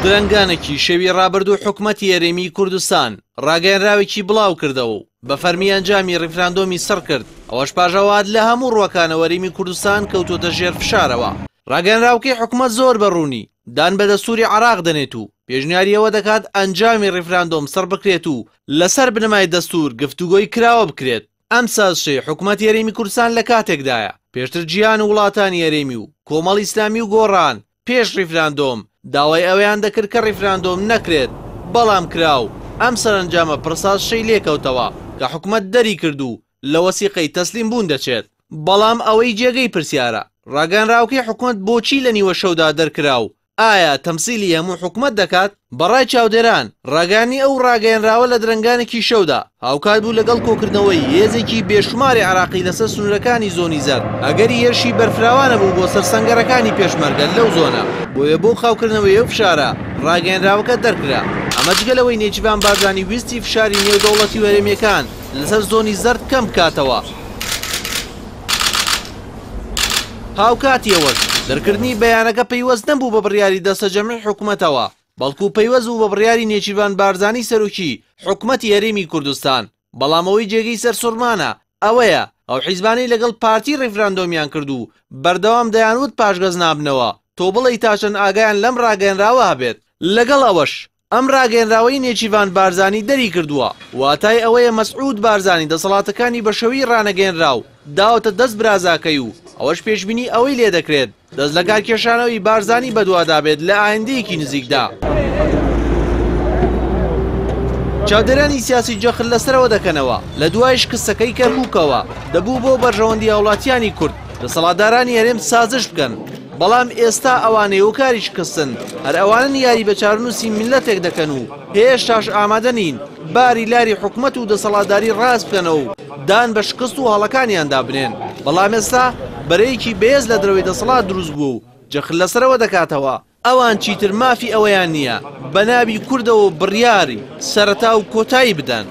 درەنگانێکی شەوی ڕابردوو حکومەتی یاریمی کوردستان ڕاگەیەنراوێکی بڵاو کردەوە و بە فەرمی ئەنجامی ڕیفراندۆمی سەر کرد ئەوەش پاژەوات لە هەموو ڕووەکانە وەریمی کوردستان کەوتۆتە ژێر فشارەوە. ڕاگەیەنراوەکەی حکومەت زۆر بەڕوونی دان بە دەستوری عێراق دەنێت و پێشنیاری ئەوە دەکات ئەنجامی ڕیفراندۆم سەر بکرێت و لەسەر بنەمای دەستور گفتوگۆی کراوە بکرێت. ئەم سازشەی حکومەت یاریمی کوردستان لە کاتێکدایە پێشتر جیهان و وڵاتانی یاریمی و کۆمەڵی ئیسلامی و گۆڕان پێش ڕیفراندۆم داوای ئەوەیان دەکرد کە ڕیفراندۆم نەکرێت، بەڵام کراو ئەم سەرنجامە پرسازشەی لێکەوتەوە کە حکومەت دەری کردو لە وەسیقەی تەسلیم بوون دەچێت. بەڵام ئەوەی جێگەی پرسیارە ڕاگەیەنراوەکەی حکومەت بۆچی لە نیوە شەودا دەرکراو؟ ئایا تەمسیلی هەموو حکومەت دەکات؟ بەڕای چاودێران ڕاگەیاندنی ئەو ڕاگەیەنراوە لە درەنگانێکی شەودا هاوکات بوو لەگەڵ کۆکردنەوەی هێزێکی بێشماری عێراقی لەسەر سنوورەکانی زۆنی زەرد ئەگەری هێرشی بەرفراوانە بوو بۆ سەرسەنگەرەکانی پێشمەرگە لەو زۆنە. بۆیە بۆ خاوکردنەوەی ئەو فشارە ڕاگەیەنراوەکە دەرکرا. ئەمە جگەلەوەی نێچیروان بارزانی ویستی فشاری نێودەوڵەتی و هەرێمیەکان لەسەر زۆنی زەرد کەم بکاتەوە. هاوکاتی ئەوەش دەرکردنی بەیانەکە پەیوەست نەبوو بە بڕیاری دەستەجەمعی حکومەتەوە، بەڵکو پەیوەست بوو بە بڕیاری نێچیروان بارزانی سەرۆکی حکومەتی یاریمی کوردستان. بەڵام ئەوەی جێگەی سەرسوڕمانە ئەوەیە ئەو حیزبانەی لەگەڵ پارتی ڕیفراندۆمیان کردو بەردەوام دەیانوت پاشگەز نابنەوە تۆ بڵێی تاشەن ئاگایان لەم ڕاگەیەنراوە هەبێت. لەگەڵ ئەوەش ئەم ڕاگەیەنراوەی نێچیروان بارزانی دەری کردووە، واتای ئەوەیە مەسعود بارزانی دەسەڵاتەکانی بە شێوەی ڕانەگەیەنراو داوەتە دەست برازاکەی و ئەوەش پێشبینی ئەوەی لێ دەکرێت دەست لە کارکێشانەوەی بارزانی بەدوادابێت لە ئایندەیەکی نزیکدا. چاودێرانی سیاسی جەخت لەسەرەوە دەکەنەوە لە دوای شکستەکەی کەرکووکەوە دەبوو بۆ بەرژەوەندی هاوڵاتیانی کورد دەسەڵاتدارانی هەرێم سازش بکەن. بەڵام ئێستا ئەوانەی و کاری شکستن هەر ئەوانن یاری بە چارنووسی میلەتێک دەکەن و هێشتاش ئامادە نین باری لاری حکومەت و دەسەڵاتداری ڕاست بکەنەوە و دان بە شکست و هەڵەکانیاندا بنێن. بەڵام ئێستا بەرەیەکی بەهێز لە دەرەوەی دەسەڵات دروست بووە و جەخت لەسەرەوە دەکاتەوە. ئەوان چیتر مافی ئەوەیان نییە بە ناوی کوردەوە بڕیاری سەرەتا و کۆتایی بدەن.